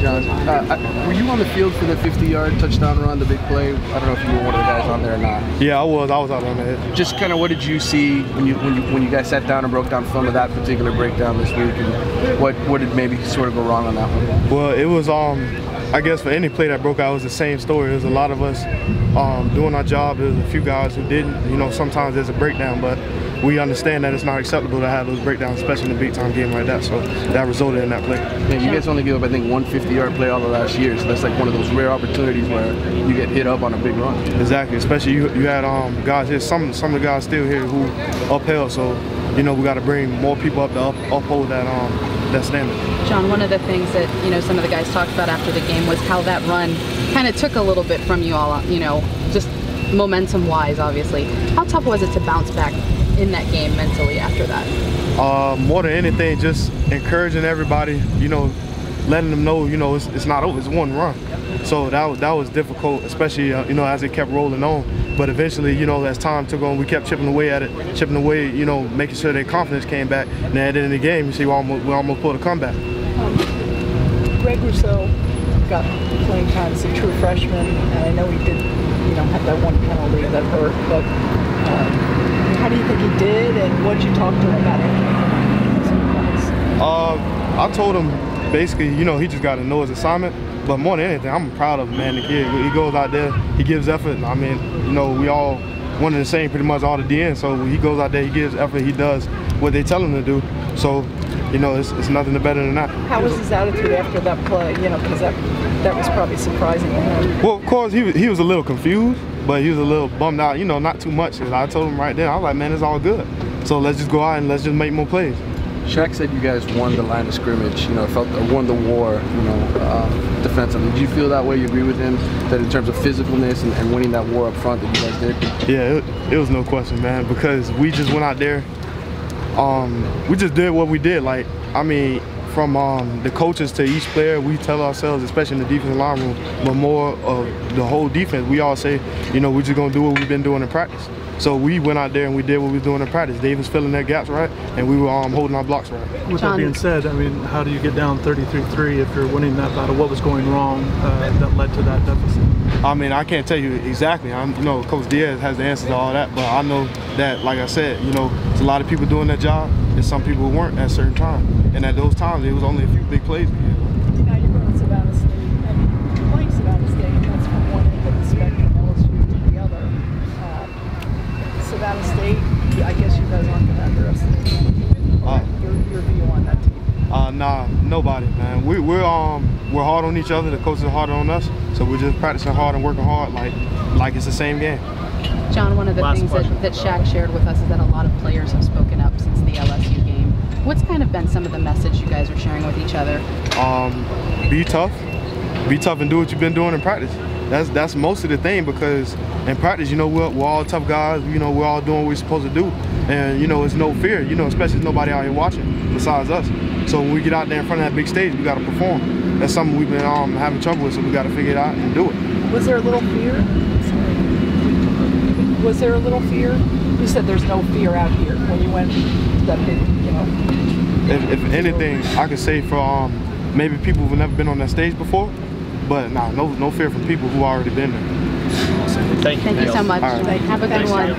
John. Were you on the field for the 50-yard touchdown run, the big play? I don't know if you were one of the guys on there or not. Yeah, I was out on that. Just kind of what did you see when you guys sat down and broke down film of that particular breakdown this week, and what did maybe sort of go wrong on that one? Well, it was I guess for any play that broke out, it was the same story. There's a lot of us doing our job. There's a few guys who didn't. You know, sometimes there's a breakdown, but we understand that it's not acceptable to have those breakdowns, especially in a big-time game like that. So that resulted in that play. Man, you guys only give up, I think, one 50-yard play all the last year. So that's like one of those rare opportunities where you get hit up on a big run. Exactly. Especially you had guys here. Some of the guys still here who upheld. So you know we got to bring more people up to uphold that standard. John, one of the things that some of the guys talked about after the game was how that run kind of took a little bit from you all. Just momentum-wise, obviously. How tough was it to bounce back in that game mentally after that? More than anything, just encouraging everybody, letting them know, it's not over, it's one run. So that was difficult, especially, as it kept rolling on. But eventually, as time took on, we kept chipping away at it, making sure their confidence came back. And at the end of the game, you see, we almost pulled a comeback. Greg Rousseau got playing time as a true freshman, and I know he did, have that one penalty that hurt, but how do you think he did, and what did you talk to him about it? I told him basically, he just got to know his assignment. But more than anything, I'm proud of him, man. The kid, he goes out there, he gives effort. I mean, we all one and the same, pretty much all the DN. So he goes out there, he gives effort, he does what they tell him to do. So, it's nothing better than that. How was his attitude after that play? Because that was probably surprising to him. Well, of course, he was a little confused, but he was a little bummed out. Not too much. I told him right then, I was like, man, it's all good. So let's just go out and let's just make more plays. Shaq said you guys won the line of scrimmage, won the war, defensively. Did you feel that way? You agree with him that in terms of physicalness and winning that war up front that you guys did? Yeah, it was no question, man, because we just went out there, we just did what we did. Like, I mean, from the coaches to each player, we tell ourselves, especially in the defensive line room, but more of the whole defense, we all say, we're just going to do what we've been doing in practice. So we went out there and we did what we were doing in practice. Dave was filling their gaps right, and we were holding our blocks right. With that being said, I mean, how do you get down 33-3 if you're winning that battle? What was going wrong that led to that deficit? I mean, I can't tell you exactly. Coach Diaz has the answer to all that, but I know that, like I said, there's a lot of people doing that job, and some people weren't at a certain time. And at those times, it was only a few big plays we had. Now you're going to Savannah State. I mean, you're playing Savannah State, and that's from one end of the spectrum, LSU to the other. Savannah State, I guess you guys aren't going to underestimate your view on that team. Nah, nobody, man. We're hard on each other. The coaches are harder on us, so we're just practicing hard and working hard, like it's the same game. John, one of the things that Shaq shared with us is that a lot of players have spoken up since the LSU game. What's kind of been some of the message you guys are sharing with each other? Be tough and do what you've been doing in practice. That's most of the thing, because in practice, we're all tough guys. We're all doing what we're supposed to do, and it's no fear. Especially nobody out here watching besides us. So when we get out there in front of that big stage, we got to perform. That's something we've been having trouble with, so we got to figure it out and do it. Was there a little fear? Was there a little fear? You said there's no fear out here when you went to that big, If anything, I could say for maybe people who've never been on that stage before, but nah, no fear from people who already been there. Thank you so much. Right. Have a good one.